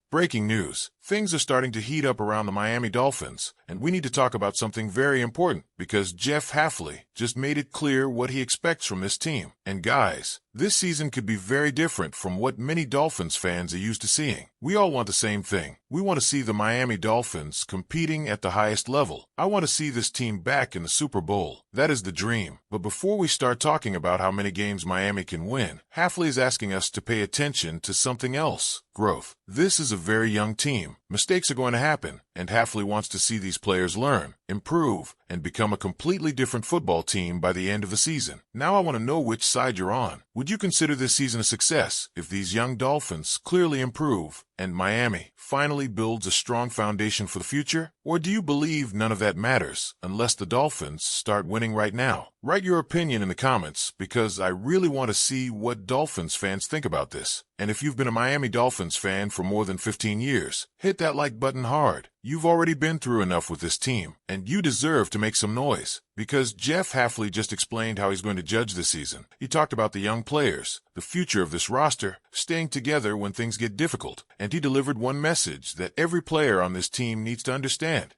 Breaking news. Things are starting to heat up around the Miami Dolphins, and we need to talk about something very important because Jeff Hafley just made it clear what he expects from this team. And guys, this season could be very different from what many Dolphins fans are used to seeing. We all want the same thing. We want to see the Miami Dolphins competing at the highest level. I want to see this team back in the Super Bowl. That is the dream. But before we start talking about how many games Miami can win, Hafley is asking us to pay attention to something else: growth. This is a very young team. Mistakes are going to happen, and Hafley wants to see these players learn, improve, and become a completely different football team by the end of the season. Now I want to know which side you're on. Would you consider this season a success if these young Dolphins clearly improve and Miami finally builds a strong foundation for the future? Or do you believe none of that matters unless the Dolphins start winning right now? Write your opinion in the comments because I really want to see what Dolphins fans think about this. And if you've been a Miami Dolphins fan for more than 15 years, hit that like button hard. You've already been through enough with this team, and you deserve to make some noise. Because Jeff Hafley just explained how he's going to judge this season. He talked about the young players, the future of this roster, staying together when things get difficult, and he delivered one message that every player on this team needs to understand: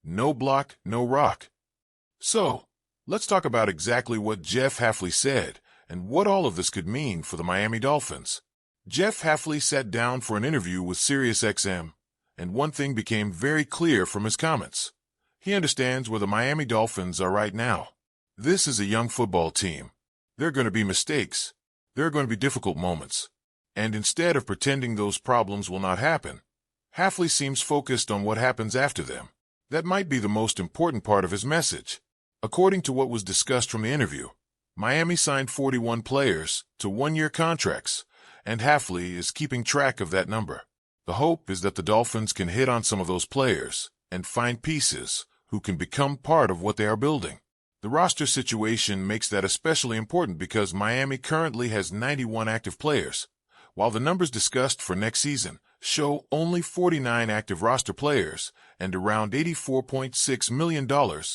no block, no rock. So, let's talk about exactly what Jeff Hafley said and what all of this could mean for the Miami Dolphins. Jeff Hafley sat down for an interview with SiriusXM, and one thing became very clear from his comments. He understands where the Miami Dolphins are right now. This is a young football team. There are going to be mistakes. There are going to be difficult moments. And instead of pretending those problems will not happen, Hafley seems focused on what happens after them. That might be the most important part of his message. According to what was discussed from the interview, Miami signed 41 players to one-year contracts, and Hafley is keeping track of that number. The hope is that the Dolphins can hit on some of those players and find pieces who can become part of what they are building. The roster situation makes that especially important because Miami currently has 91 active players, while the numbers discussed for next season show only 49 active roster players and around $84.6 million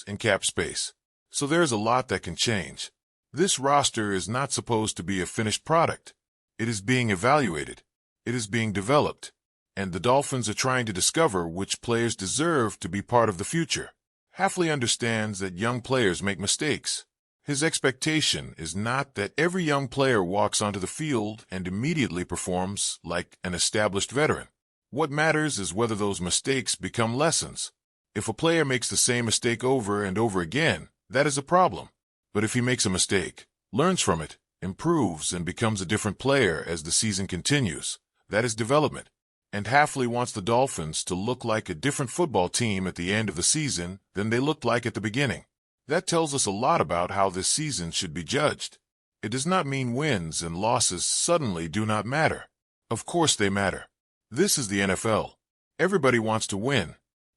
in cap space. So there's a lot that can change. This roster is not supposed to be a finished product. It is being evaluated. It is being developed. And the Dolphins are trying to discover which players deserve to be part of the future. Hafley understands that young players make mistakes. His expectation is not that every young player walks onto the field and immediately performs like an established veteran. What matters is whether those mistakes become lessons. If a player makes the same mistake over and over again, that is a problem. But if he makes a mistake, learns from it, improves, and becomes a different player as the season continues, that is development. And Hafley wants the Dolphins to look like a different football team at the end of the season than they looked like at the beginning. That tells us a lot about how this season should be judged. It does not mean wins and losses suddenly do not matter. Of course they matter. This is the NFL. Everybody wants to win.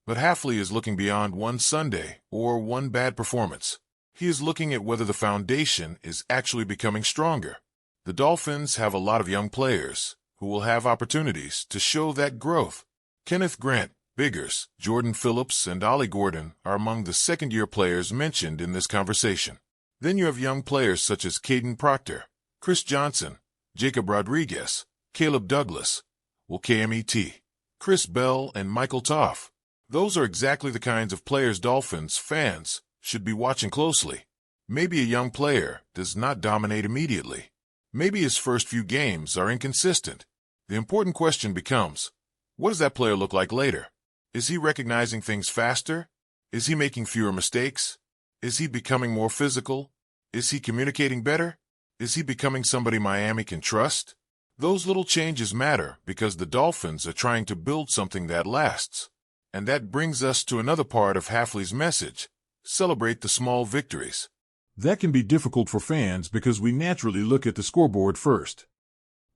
But Hafley is looking beyond one Sunday or one bad performance. He is looking at whether the foundation is actually becoming stronger. The Dolphins have a lot of young players who will have opportunities to show that growth. Kenneth Grant, Biggers, Jordan Phillips, and Ollie Gordon are among the second-year players mentioned in this conversation. Then you have young players such as Caden Proctor, Chris Johnson, Jacob Rodriguez, Caleb Douglas, KMET, Chris Bell, and Michael Toff. Those are exactly the kinds of players Dolphins fans should be watching closely. Maybe a young player does not dominate immediately. Maybe his first few games are inconsistent. The important question becomes, what does that player look like later? Is he recognizing things faster? Is he making fewer mistakes? Is he becoming more physical? Is he communicating better? Is he becoming somebody Miami can trust? Those little changes matter because the Dolphins are trying to build something that lasts. And that brings us to another part of Hafley's message: celebrate the small victories. That can be difficult for fans because we naturally look at the scoreboard first.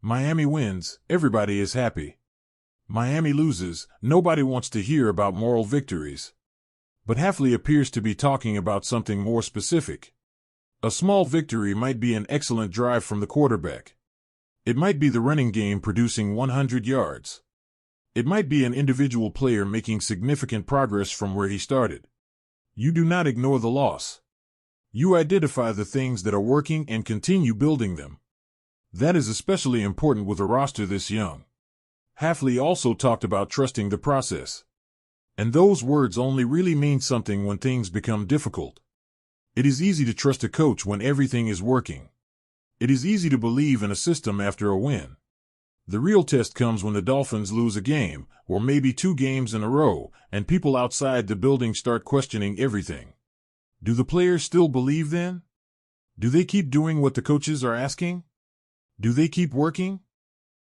Miami wins, everybody is happy. Miami loses, nobody wants to hear about moral victories. But Hafley appears to be talking about something more specific. A small victory might be an excellent drive from the quarterback. It might be the running game producing 100 yards. It might be an individual player making significant progress from where he started. You do not ignore the loss. You identify the things that are working and continue building them. That is especially important with a roster this young. Hafley also talked about trusting the process. And those words only really mean something when things become difficult. It is easy to trust a coach when everything is working. It is easy to believe in a system after a win. The real test comes when the Dolphins lose a game, or maybe 2 games in a row, and people outside the building start questioning everything. Do the players still believe then? Do they keep doing what the coaches are asking? Do they keep working?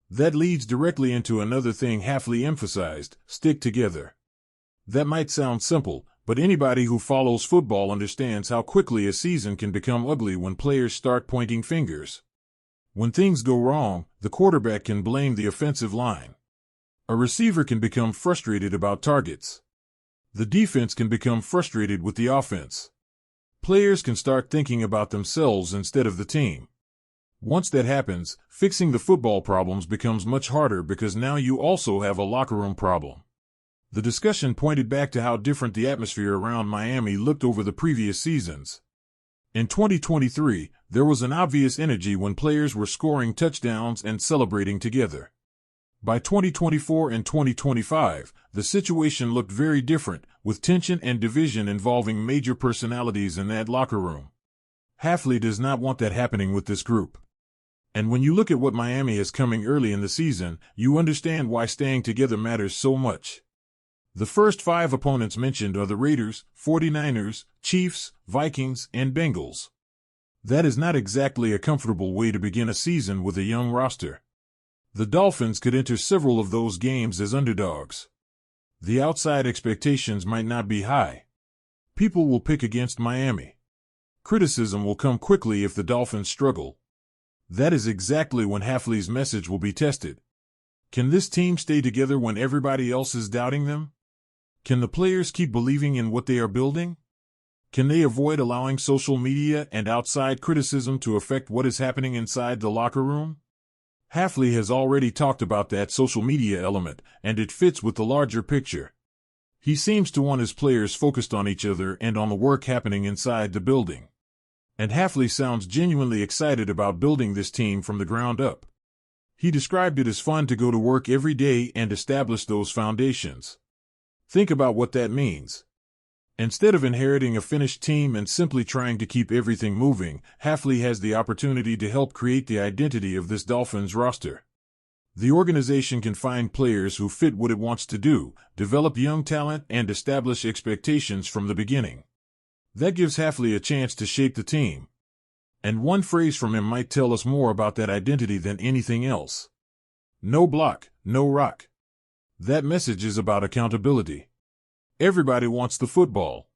That leads directly into another thing Hafley emphasized: stick together. That might sound simple, but anybody who follows football understands how quickly a season can become ugly when players start pointing fingers. When things go wrong, the quarterback can blame the offensive line. A receiver can become frustrated about targets. The defense can become frustrated with the offense. Players can start thinking about themselves instead of the team. Once that happens, fixing the football problems becomes much harder because now you also have a locker room problem. The discussion pointed back to how different the atmosphere around Miami looked over the previous seasons. In 2023, there was an obvious energy when players were scoring touchdowns and celebrating together. By 2024 and 2025, the situation looked very different, with tension and division involving major personalities in that locker room. Hafley does not want that happening with this group. And when you look at what Miami has coming early in the season, you understand why staying together matters so much. The first 5 opponents mentioned are the Raiders, 49ers, Chiefs, Vikings, and Bengals. That is not exactly a comfortable way to begin a season with a young roster. The Dolphins could enter several of those games as underdogs. The outside expectations might not be high. People will pick against Miami. Criticism will come quickly if the Dolphins struggle. That is exactly when Hafley's message will be tested. Can this team stay together when everybody else is doubting them? Can the players keep believing in what they are building? Can they avoid allowing social media and outside criticism to affect what is happening inside the locker room? Hafley has already talked about that social media element, and it fits with the larger picture. He seems to want his players focused on each other and on the work happening inside the building. And Hafley sounds genuinely excited about building this team from the ground up. He described it as fun to go to work every day and establish those foundations. Think about what that means. Instead of inheriting a finished team and simply trying to keep everything moving, Hafley has the opportunity to help create the identity of this Dolphins roster. The organization can find players who fit what it wants to do, develop young talent, and establish expectations from the beginning. That gives Hafley a chance to shape the team. And one phrase from him might tell us more about that identity than anything else. No block, no rock. That message is about accountability. Everybody wants the football.